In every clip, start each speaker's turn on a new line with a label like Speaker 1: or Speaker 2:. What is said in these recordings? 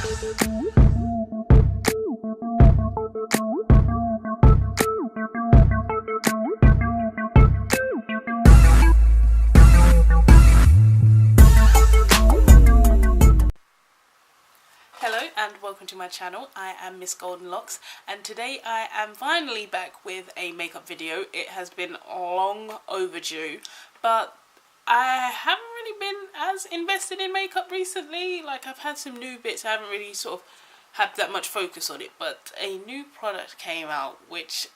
Speaker 1: Hello and welcome to my channel. I am Miss Goldenlocks and today I am finally back with a makeup video. It has been long overdue, but I haven't really been as invested in makeup recently. Like, I've had some new bits, I haven't really sort of had that much focus on it, but a new product came out which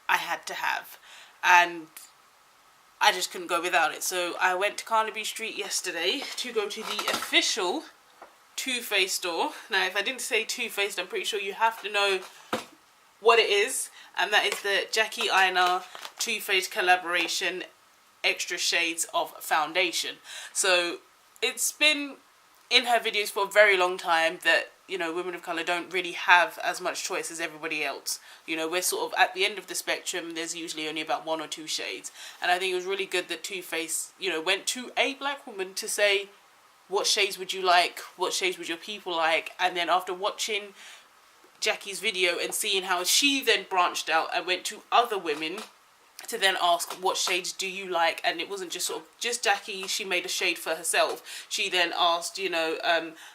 Speaker 1: I had to have and I just couldn't go without it. So I went to Carnaby Street yesterday to go to the official Too Faced store. Now, if I didn't say Too Faced, I'm pretty sure you have to know what it is, and that is the Jackie Aina Too Faced collaboration extra shades of foundation. So it's been in her videos for a very long time that, you know, women of colour don't really have as much choice as everybody else. You know, we're sort of at the end of the spectrum. There's usually only about 1 or 2 shades, and I think it was really good that Too Faced, you know, went to a black woman to say, what shades would you like? What shades would your people like? And then after watching Jackie's video and seeing how she then branched out and went to other women to then ask, what shades do you like? And it wasn't just sort of just Jackie, she made a shade for herself. She then asked, you know,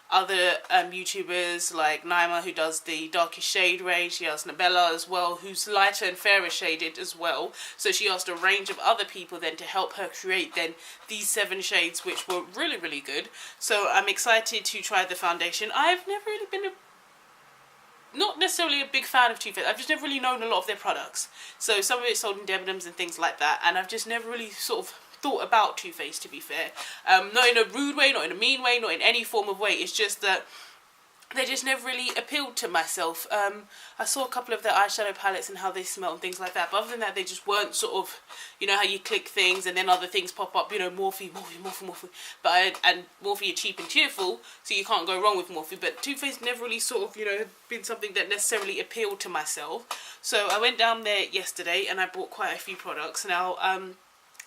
Speaker 1: other YouTubers like Naima, who does the darkest shade range. She asked Nabella as well, who's lighter and fairer shaded as well. So she asked a range of other people then to help her create then these 7 shades, which were really, really good. So I'm excited to try the foundation. I've never really been not necessarily a big fan of Too Faced. I've just never really known a lot of their products. So some of it's sold in Debenhams and things like that, and I've just never really sort of thought about Too Faced, to be fair. Not in a rude way, not in a mean way, not in any form of way. It's just that they just never really appealed to myself. I saw a couple of their eyeshadow palettes and how they smell and things like that, but other than that, they just weren't sort of, you know how you click things and then other things pop up, you know, Morphe. And Morphe are cheap and cheerful, so you can't go wrong with Morphe, but Too Faced never really sort of, you know, been something that necessarily appealed to myself. So I went down there yesterday and I bought quite a few products. Now,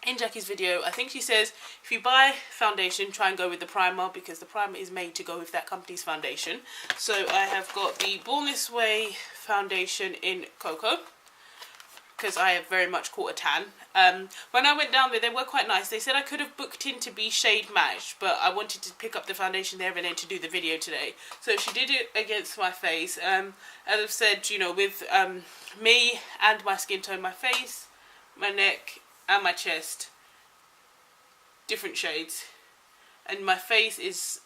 Speaker 1: in Jackie's video, I think she says if you buy foundation, try and go with the primer, because the primer is made to go with that company's foundation. So I have got the Born This Way foundation in Cocoa, because I have very much caught a tan. When I went down there, they were quite nice. They said I could have booked in to be shade matched, but I wanted to pick up the foundation there and then to do the video today. So she did it against my face. As I've said, you know, with me and my skin tone, my face, my neck and my chest, different shades, and my face is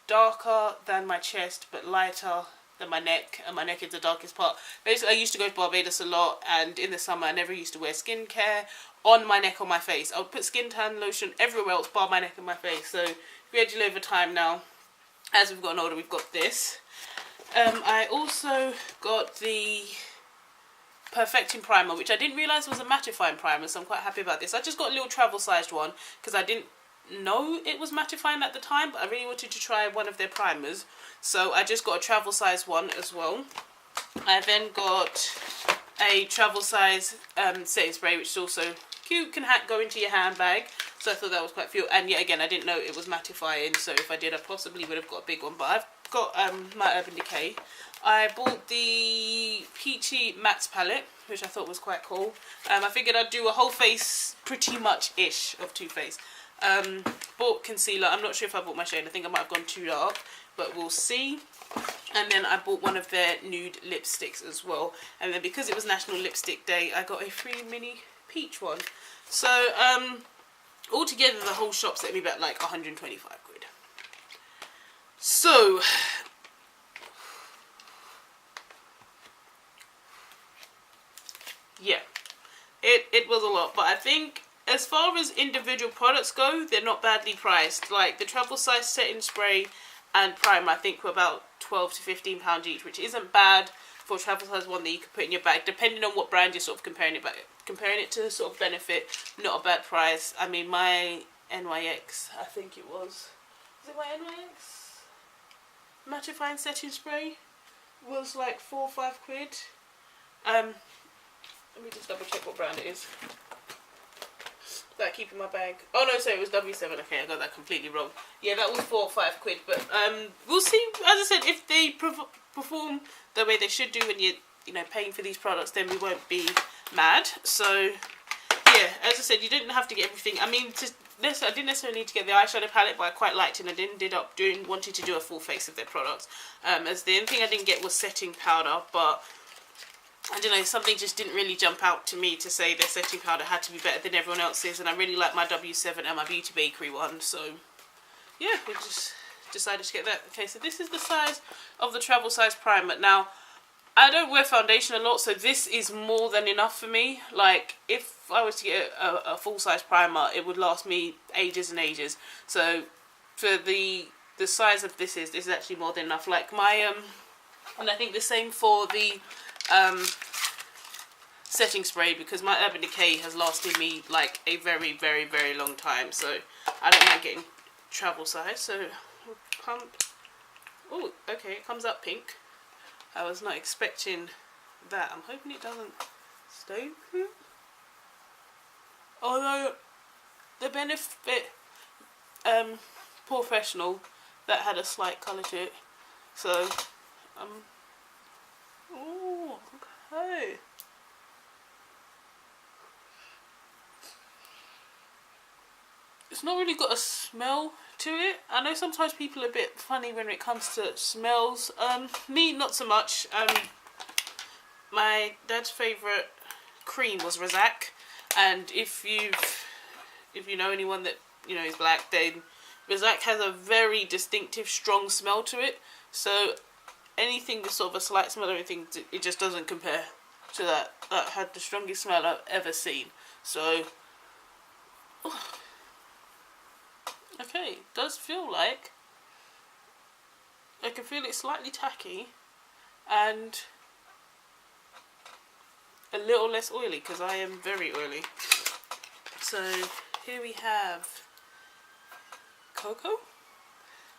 Speaker 1: darker than my chest but lighter than my neck, and my neck is the darkest part. Basically, I used to go to Barbados a lot, and in the summer I never used to wear skincare on my neck or my face. I would put skin tan lotion everywhere else bar my neck and my face. So gradually over time now, as we've gotten older, we've got this. I also got the Perfecting Primer, which I didn't realise was a mattifying primer, so I'm quite happy about this. I just got a little travel sized one because I didn't know it was mattifying at the time, but I really wanted to try one of their primers, so I just got a travel size one as well. I then got a travel size setting spray, which is also cute, can go into your handbag, so I thought that was quite cute. And yet again, I didn't know it was mattifying, so if I did, I possibly would have got a big one, but I've got my Urban Decay. I bought the Peachy Mattes palette, which I thought was quite cool. I figured I'd do a whole face pretty much-ish of Too Faced. Bought concealer. I'm not sure if I bought my shade. I think I might have gone too dark, but we'll see. And then I bought one of their nude lipsticks as well. And then because it was National Lipstick Day, I got a free mini peach one. So, altogether the whole shop set me back like 125 quid. So, yeah, it was a lot, but I think as far as individual products go, they're not badly priced. Like the travel size setting spray and primer, I think were about £12 to £15 each, which isn't bad for a travel size one that you could put in your bag, depending on what brand you're sort of comparing it to sort of benefit. Not a bad price. I mean, my NYX, I think it was it my NYX mattifying setting spray was like 4 or 5 quid. Let me just double check what brand it is. that I keep in my bag. Oh no, sorry, it was W7. Okay, I got that completely wrong. Yeah, that was 4 or 5 quid. But we'll see. As I said, if they perform the way they should do when you know, paying for these products, then we won't be mad. So yeah, as I said, you didn't have to get everything. I mean, I didn't necessarily need to get the eyeshadow palette, but I quite liked it, and I ended up wanting to do a full face of their products. As the only thing I didn't get was setting powder, but I don't know, something just didn't really jump out to me to say their setting powder had to be better than everyone else's, and I really like my W7 and my Beauty Bakery one, so yeah, we just decided to get that. Okay, so this is the size of the travel size primer. Now, I don't wear foundation a lot, so this is more than enough for me. Like, if I was to get a full-size primer, it would last me ages and ages. So, for the size of this is actually more than enough. Like, my, and I think the same for the, setting spray, because my Urban Decay has lasted me, like, a very, very, very long time. So, I don't mind getting travel size. So, pump. Oh, okay, it comes up pink. I was not expecting that. I'm hoping it doesn't stay. Although the Benefit Professional, that had a slight colour to it. So oh, okay. It's not really got a smell to it. I know sometimes people are a bit funny when it comes to smells. Me, not so much. My dad's favourite cream was Razak, and if you know anyone that you know is black, then Razak has a very distinctive, strong smell to it. So anything with sort of a slight smell or anything, it just doesn't compare to that. That had the strongest smell I've ever seen. So. Okay, it does feel like I can feel it slightly tacky and a little less oily, because I am very oily. So here we have Cocoa.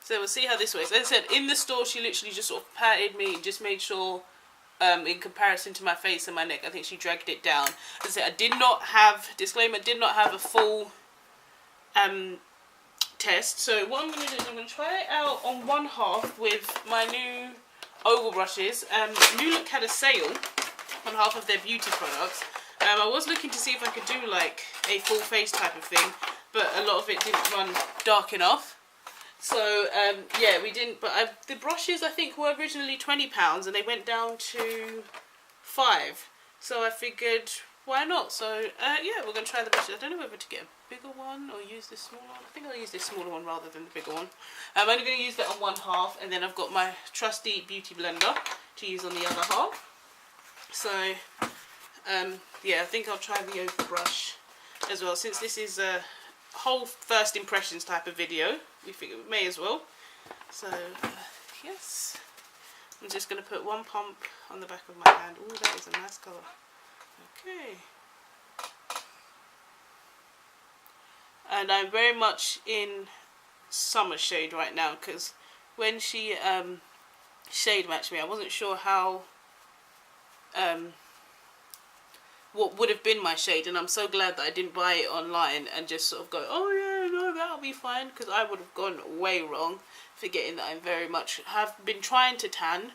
Speaker 1: So we'll see how this works. As I said, in the store she literally just sort of patted me, just made sure in comparison to my face and my neck, I think she dragged it down. As I said, I did not have, disclaimer, did not have a full test. So what I'm going to do is I'm going to try it out on one half with my new oval brushes. New Look had a sale on half of their beauty products. I was looking to see if I could do like a full face type of thing, but a lot of it didn't run dark enough. So yeah, we didn't. But the brushes I think were originally £20 and they went down to £5. So I figured, why not? So yeah, we're going to try the brushes. I don't know whether to get a bigger one or use this smaller one. I think I'll use this smaller one rather than the bigger one. I'm only going to use that on one half, and then I've got my trusty beauty blender to use on the other half. So yeah, I think I'll try the oval brush as well, since this is a whole first impressions type of video. We figure we may as well. So yes, I'm just going to put one pump on the back of my hand. Oh, that is a nice colour. Okay. And I'm very much in summer shade right now, because when she shade matched me, I wasn't sure how what would have been my shade, and I'm so glad that I didn't buy it online and just sort of go, oh yeah, no, that'll be fine, because I would have gone way wrong, forgetting that I very much have been trying to tan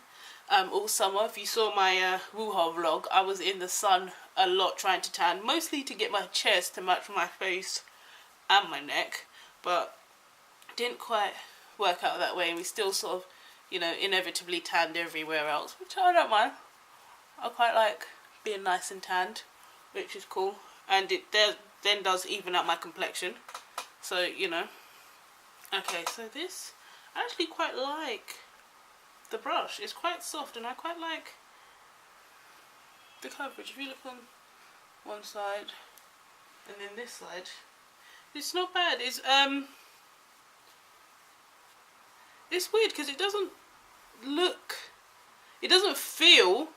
Speaker 1: all summer. If you saw my Wuha vlog, I was in the sun a lot trying to tan, mostly to get my chest to match my face and my neck, but didn't quite work out that way, and we still sort of, you know, inevitably tanned everywhere else, which I don't mind. I quite like being nice and tanned, which is cool, and it then does even out my complexion, so you know. Okay, so this, I actually quite like the brush. It's quite soft, and I quite like the coverage. If you look on one side and then this side, it's not bad. It's weird because it doesn't feel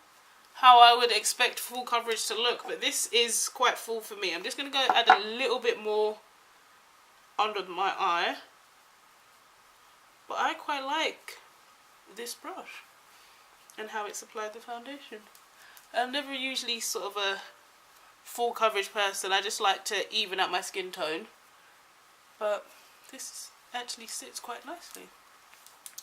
Speaker 1: how I would expect full coverage to look, but this is quite full for me. I'm just going to go add a little bit more under my eye, but I quite like this brush and how it's applied the foundation. I'm never usually sort of a full coverage person. I just like to even out my skin tone. But this actually sits quite nicely.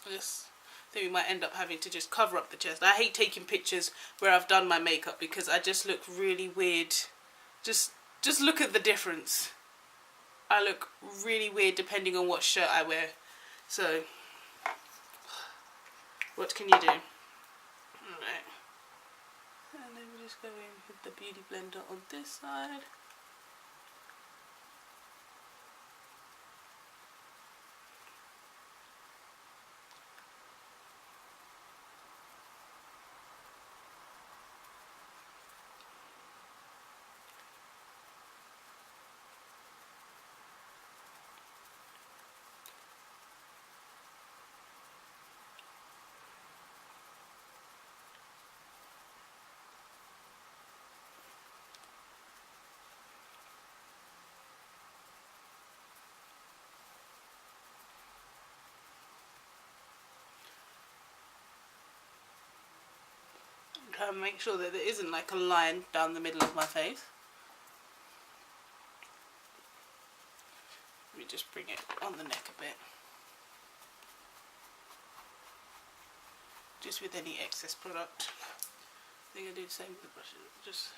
Speaker 1: This thing we might end up having to just cover up the chest. I hate taking pictures where I've done my makeup because I just look really weird. Just look at the difference. I look really weird depending on what shirt I wear. So, what can you do? Alright. And then we just go in with the Beauty Blender on this side. Try and make sure that there isn't like a line down the middle of my face. Let me just bring it on the neck a bit. Just with any excess product. I think I do the same with the brushes. Just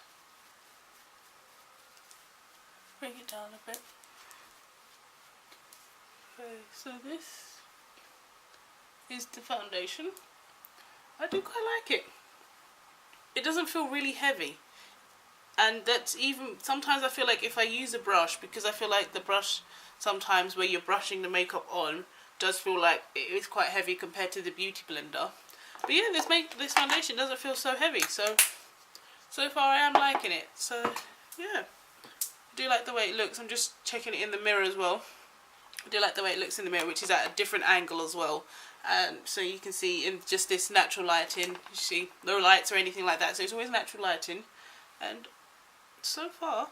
Speaker 1: bring it down a bit. Okay, so this is the foundation. I do quite like it. It doesn't feel really heavy, and that's even sometimes I feel like if I use a brush, because I feel like the brush sometimes where you're brushing the makeup on does feel like it is quite heavy compared to the Beauty Blender. But yeah, this foundation doesn't feel so heavy, so far I am liking it. So yeah, I do like the way it looks. I'm just checking it in the mirror as well. I do like the way it looks in the mirror, which is at a different angle as well. So you can see in just this natural lighting, you see no lights or anything like that, so it's always natural lighting, and so far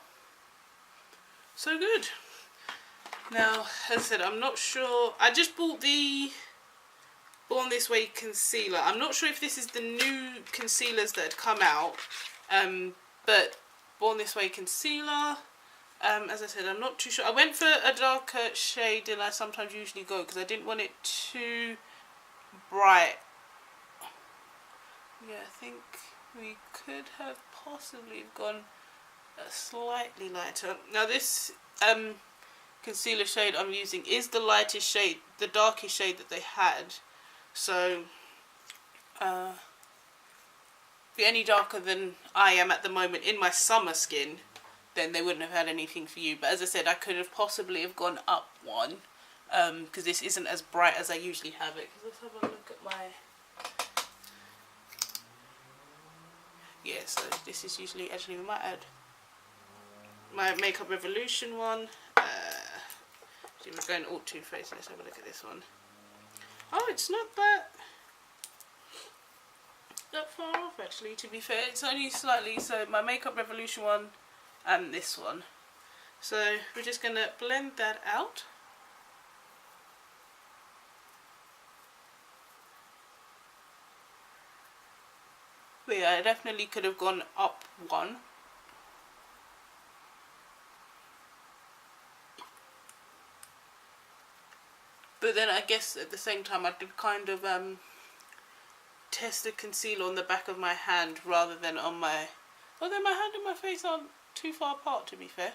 Speaker 1: so good. Now, as I said, I'm not sure, I just bought the Born This Way concealer. I'm not sure if this is the new concealers that had come out, but Born This Way concealer. As I said, I'm not too sure. I went for a darker shade than I sometimes usually go because I didn't want it too bright. Yeah, I think we could have possibly gone a slightly lighter. Now this concealer shade I'm using is the lightest shade, the darkest shade that they had. So if you're any darker than I am at the moment in my summer skin, then they wouldn't have had anything for you. But as I said, I could have possibly have gone up one, because this isn't as bright as I usually have it. Let's have a look at my... Yeah, so this is usually, actually we might add my Makeup Revolution one. See, we're going all Too Faced. Let's have a look at this one. Oh, it's not that far off actually, to be fair. It's only slightly, so my Makeup Revolution one and this one. So we're just going to blend that out. But yeah, I definitely could have gone up one. But then I guess at the same time I did kind of test the concealer on the back of my hand rather than on my... Although my hand and my face aren't too far apart, to be fair.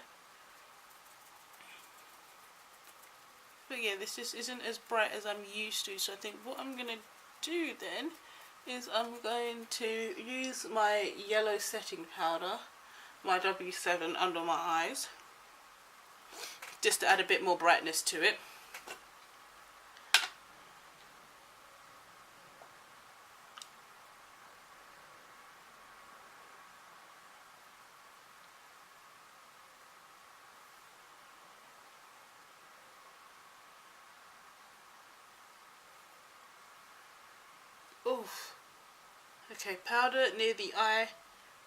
Speaker 1: But yeah, this just isn't as bright as I'm used to. So I think what I'm going to do then is I'm going to use my yellow setting powder, my W7 under my eyes, just to add a bit more brightness to it. Oof. Okay, powder near the eye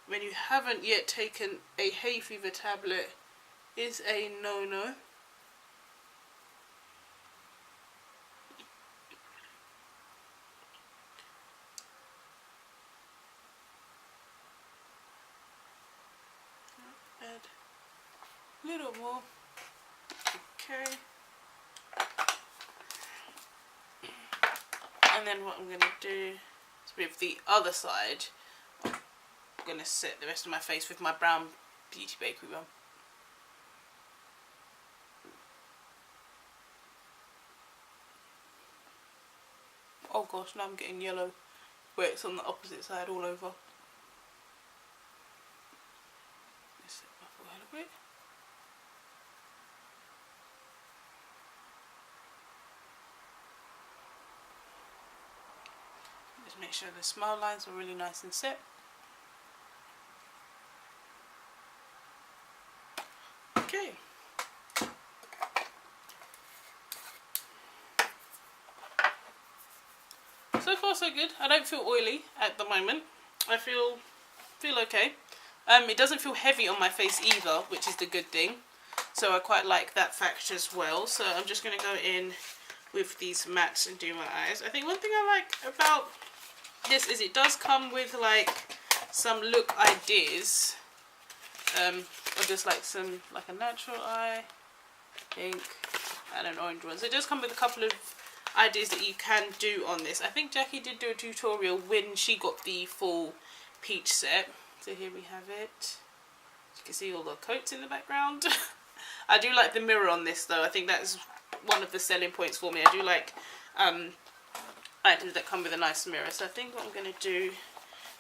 Speaker 1: when you haven't yet taken a hay fever tablet is a no-no. side. A little more. Okay. And then what I'm going to do is with the other side, I'm going to set the rest of my face with my brown Beauty Bakery one. Oh gosh, now I'm getting yellow where it's on the opposite side all over. Let's set my forehead a bit. Just make sure the smile lines are really nice and set. Okay. So far so good. I don't feel oily at the moment. I feel okay. It doesn't feel heavy on my face either, which is the good thing. So I quite like that fact as well. So I'm just going to go in with these mattes and do my eyes. I think one thing I like about this is it does come with like some look ideas. Or just like some, like a natural eye, pink, and an orange one. So it does come with a couple of ideas that you can do on this. I think Jackie did do a tutorial when she got the full peach set. So here we have it. You can see all the coats in the background. I do like the mirror on this though. I think that's one of the selling points for me. I do like items that come with a nice mirror. So I think what I'm going to do,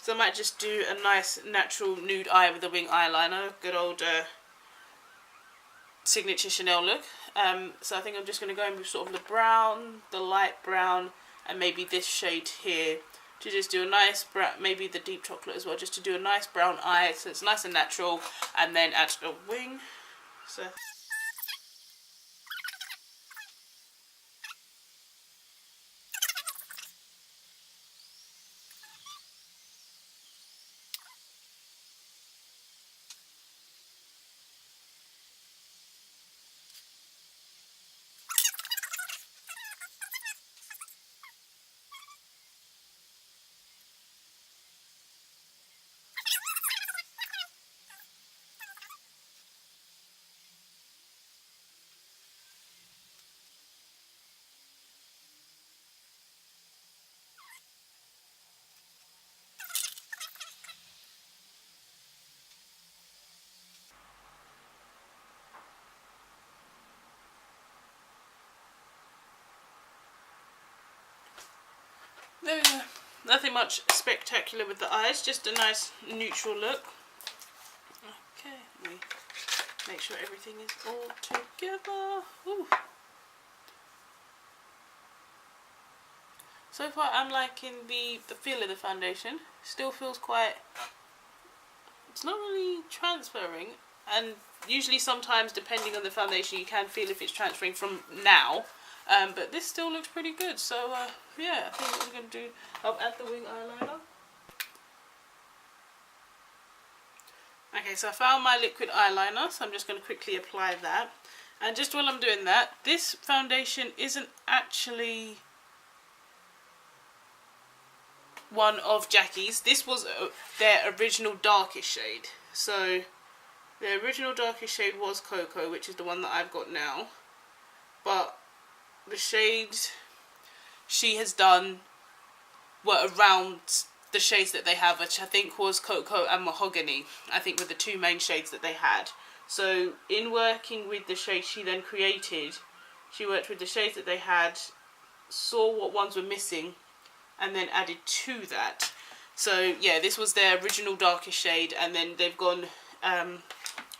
Speaker 1: so I might just do a nice natural nude eye with a wing eyeliner. Good old signature Chanel look. So I think I'm just going to go in with sort of the brown, the light brown, and maybe this shade here to just do a nice brown, maybe the deep chocolate as well, just to do a nice brown eye so it's nice and natural, and then add a wing. So there we go. Nothing much spectacular with the eyes, just a nice neutral look. Okay, let me make sure everything is all together. Ooh. So far I'm liking the feel of the foundation. Still feels quite, it's not really transferring, and usually sometimes depending on the foundation you can feel if it's transferring from now. But this still looks pretty good, so yeah, I think what we're going to do, I'll add the wing eyeliner. Okay, so I found my liquid eyeliner, so I'm just going to quickly apply that. And just while I'm doing that, this foundation isn't actually one of Jackie's. This was their original darkest shade. So the original darkest shade was Cocoa, which is the one that I've got now. But the shades she has done were around the shades that they have, which I think was Cocoa and Mahogany, I think were the two main shades that they had. So in working with the shades she then created, she worked with the shades that they had, saw what ones were missing, and then added to that. So yeah, this was their original darkest shade, and then they've gone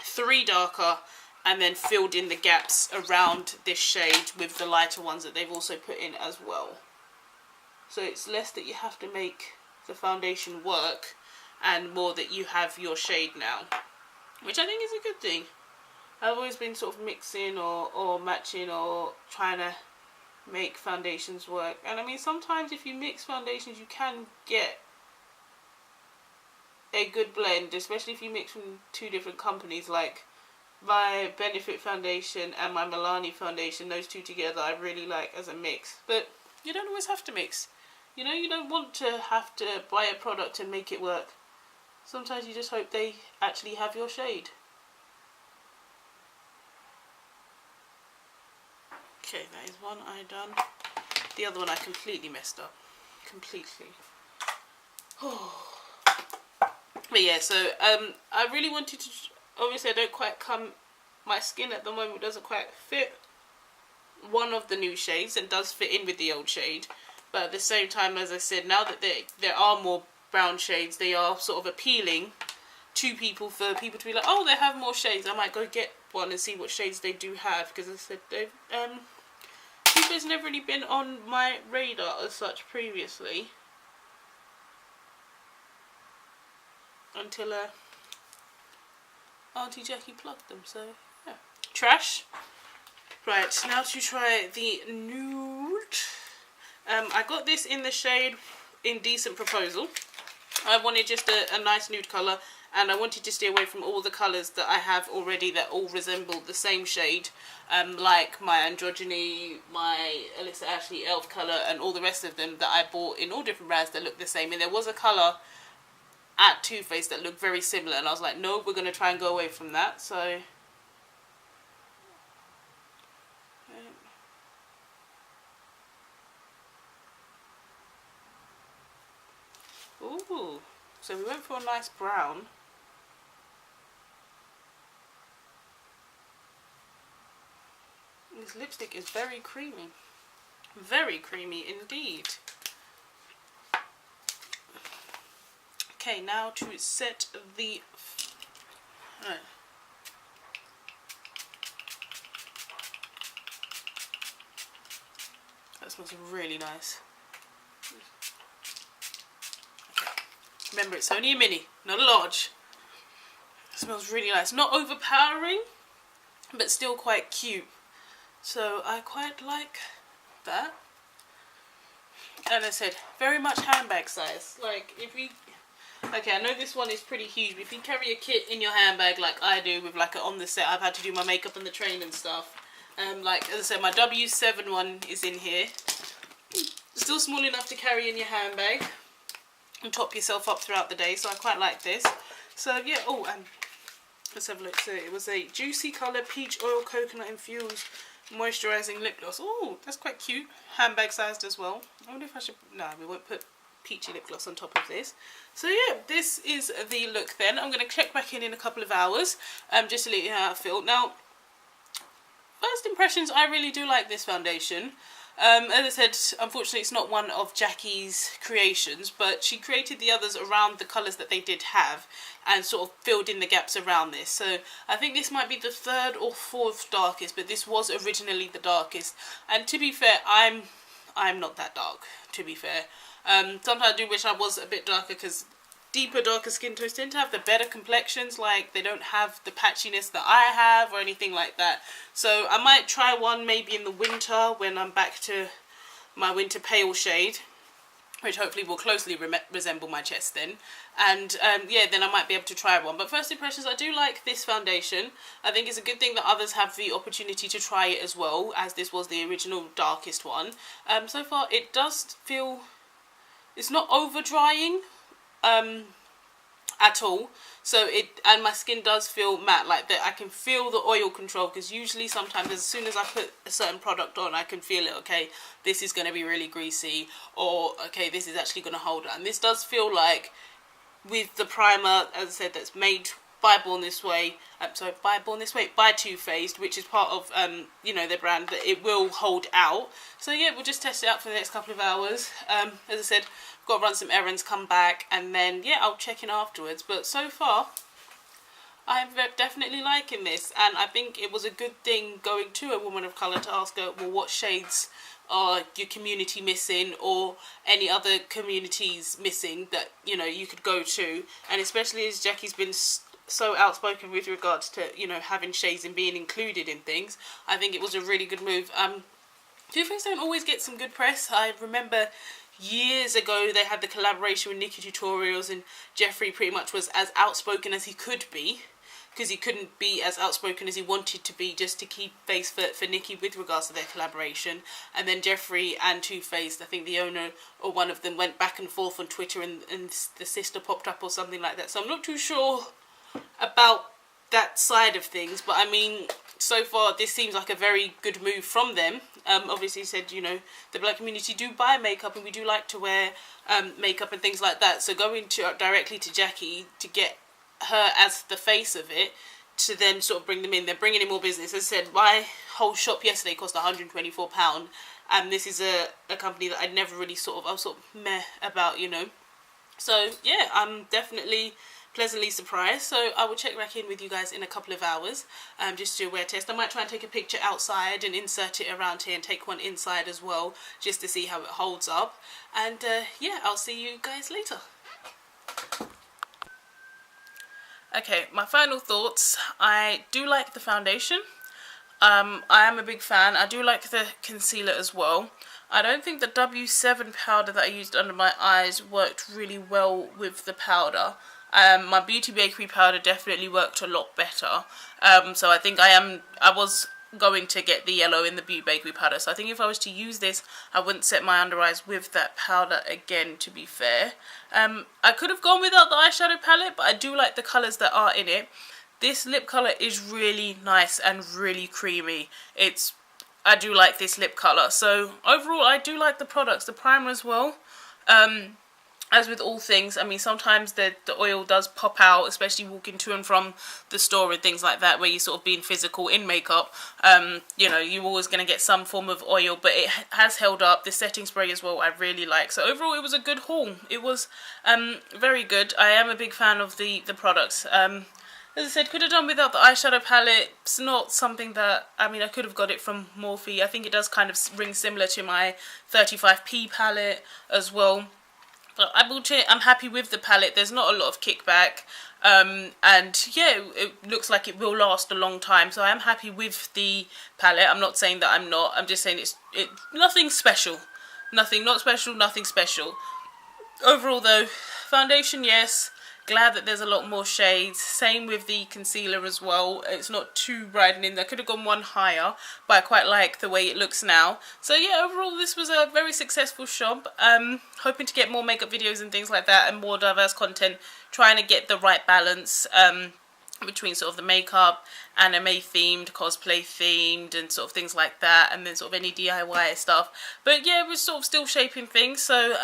Speaker 1: 3 darker and then filled in the gaps around this shade with the lighter ones that they've also put in as well. So it's less that you have to make the foundation work and more that you have your shade now, which I think is a good thing. I've always been sort of mixing or matching or trying to make foundations work, and I mean sometimes if you mix foundations you can get a good blend, especially if you mix from 2 different companies. Like my Benefit foundation and my Milani foundation, those 2 together I really like as a mix. But you don't always have to mix, you know, you don't want to have to buy a product and make it work. Sometimes you just hope they actually have your shade. Okay, that is one eye done. The other one I completely messed up. Completely. Oh. But yeah, so I really wanted to, obviously I don't quite come, my skin at the moment doesn't quite fit one of the new shades and does fit in with the old shade. But at the same time, as I said, now that there are more brown shades, they are sort of appealing to people, for people to be like, oh, they have more shades. I might go get one and see what shades they do have, because as I said, they've has never really been on my radar as such previously until Auntie Jackie plugged them. So yeah, trash. Right, now to try the nude. I got this in the shade Indecent Proposal. I wanted just a nice nude colour, and I wanted to stay away from all the colours that I have already that all resemble the same shade, like my Androgyny, my Alyssa Ashley Elf colour, and all the rest of them that I bought in all different brands that look the same. And there was a colour at Too Faced that looked very similar, and I was like, no, we're going to try and go away from that. So ooh, so we went for a nice brown. This lipstick is very creamy. Very creamy indeed. Okay, now to set the... Right. That smells really nice. Okay. Remember, it's only a mini, not a large. It smells really nice. Not overpowering, but still quite cute. So I quite like that. And I said, very much handbag size. Like, if you... Okay, I know this one is pretty huge, but if you carry a kit in your handbag like I do, with like on the set, I've had to do my makeup on the train and stuff. Like, as I said, my W7 one is in here. Still small enough to carry in your handbag and top yourself up throughout the day, so I quite like this. So yeah, oh, and let's have a look. So it was a Juicy Colour Peach Oil Coconut Infused Moisturising Lip Gloss. Oh, that's quite cute. Handbag sized as well. I wonder if I should... No, we won't put peachy lip gloss on top of this. So yeah, this is the look then. I'm going to check back in a couple of hours just to let you know how I feel. Now, first impressions, I really do like this foundation. As I said, unfortunately it's not one of Jackie's creations, but she created the others around the colours that they did have and sort of filled in the gaps around this. So I think this might be the third or fourth darkest, but this was originally the darkest. And to be fair, I'm not that dark, to be fair. Sometimes I do wish I was a bit darker, because deeper, darker skin tones tend to have the better complexions. Like, they don't have the patchiness that I have or anything like that. So I might try one maybe in the winter when I'm back to my winter pale shade, which hopefully will closely resemble my chest then. And yeah, then I might be able to try one. But first impressions, I do like this foundation. I think it's a good thing that others have the opportunity to try it as well, as this was the original darkest one. So far it does feel... It's not over drying at all. So and my skin does feel matte, like that. I can feel the oil control, because usually sometimes as soon as I put a certain product on, I can feel it. Okay, this is going to be really greasy, or okay, this is actually going to hold it. And this does feel like, with the primer, as I said, that's made by Born This Way, by Too Faced, which is part of you know, their brand, that it will hold out. So yeah, we'll just test it out for the next couple of hours. As I said, I've got to run some errands, come back, and then yeah, I'll check in afterwards. But so far, I'm definitely liking this, and I think it was a good thing going to a woman of colour to ask her, well, what shades are your community missing, or any other communities missing that, you know, you could go to. And especially as Jackie's been so outspoken with regards to, you know, having shades and being included in things, I think it was a really good move. Too Faced don't always get some good press. I remember years ago they had the collaboration with Nikki Tutorials, and Jeffree pretty much was as outspoken as he could be, because he couldn't be as outspoken as he wanted to be, just to keep face for Nikki with regards to their collaboration. And then Jeffree and Too Faced, I think the owner or one of them, went back and forth on Twitter, and the sister popped up or something like that. So I'm not too sure about that side of things, but I mean, so far this seems like a very good move from them. Obviously said, you know, the black community do buy makeup and we do like to wear makeup and things like that. So going directly to Jackie to get her as the face of it, to then sort of bring them in, they're bringing in more business. As I said, my whole shop yesterday cost £124, and this is a company that I'd never really I was sort of meh about, you know. So yeah, I'm definitely pleasantly surprised. So I will check back in with you guys in a couple of hours, just to do a wear test. I might try and take a picture outside and insert it around here and take one inside as well, just to see how it holds up. And yeah, I'll see you guys later. Okay, my final thoughts. I do like the foundation. I am a big fan. I do like the concealer as well. I don't think the W7 powder that I used under my eyes worked really well with the powder. My Beauty Bakery powder definitely worked a lot better. So I think I was going to get the yellow in the Beauty Bakery powder. So I think if I was to use this, I wouldn't set my under eyes with that powder again, to be fair. I could have gone without the eyeshadow palette, but I do like the colours that are in it. This lip colour is really nice and really creamy. I do like this lip colour. So overall, I do like the products. The primer as well. As with all things, I mean, sometimes the oil does pop out, especially walking to and from the store and things like that, where you're sort of being physical in makeup. You know, you're always going to get some form of oil, but it has held up. The setting spray as well, I really like. So overall, it was a good haul. It was very good. I am a big fan of the products. As I said, could have done without the eyeshadow palette. It's not something that, I mean, I could have got it from Morphe. I think it does kind of ring similar to my 35p palette as well. But I bought it. I'm happy with the palette. There's not a lot of kickback. And yeah, it looks like it will last a long time. So I am happy with the palette. I'm not saying that I'm not. I'm just saying it's nothing special. Not special, nothing special. Overall though, foundation, yes. Glad that there's a lot more shades. Same with the concealer as well. It's not too brightening. I could have gone one higher, but I quite like the way it looks now. So yeah, overall this was a very successful shop. Hoping to get more makeup videos and things like that and more diverse content. Trying to get the right balance between sort of the makeup, anime themed, cosplay themed and sort of things like that, and then sort of any DIY stuff. But yeah, we're sort of still shaping things. So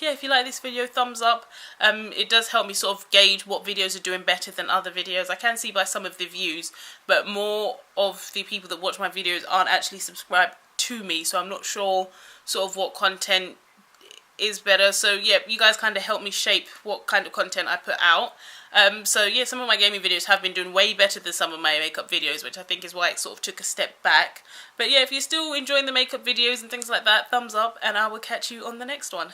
Speaker 1: yeah, if you like this video, thumbs up. It does help me sort of gauge what videos are doing better than other videos. I can see by some of the views, but more of the people that watch my videos aren't actually subscribed to me, so I'm not sure sort of what content is better. So yeah, you guys kind of help me shape what kind of content I put out. So yeah, some of my gaming videos have been doing way better than some of my makeup videos, which I think is why it sort of took a step back. But yeah, if you're still enjoying the makeup videos and things like that, thumbs up, and I will catch you on the next one.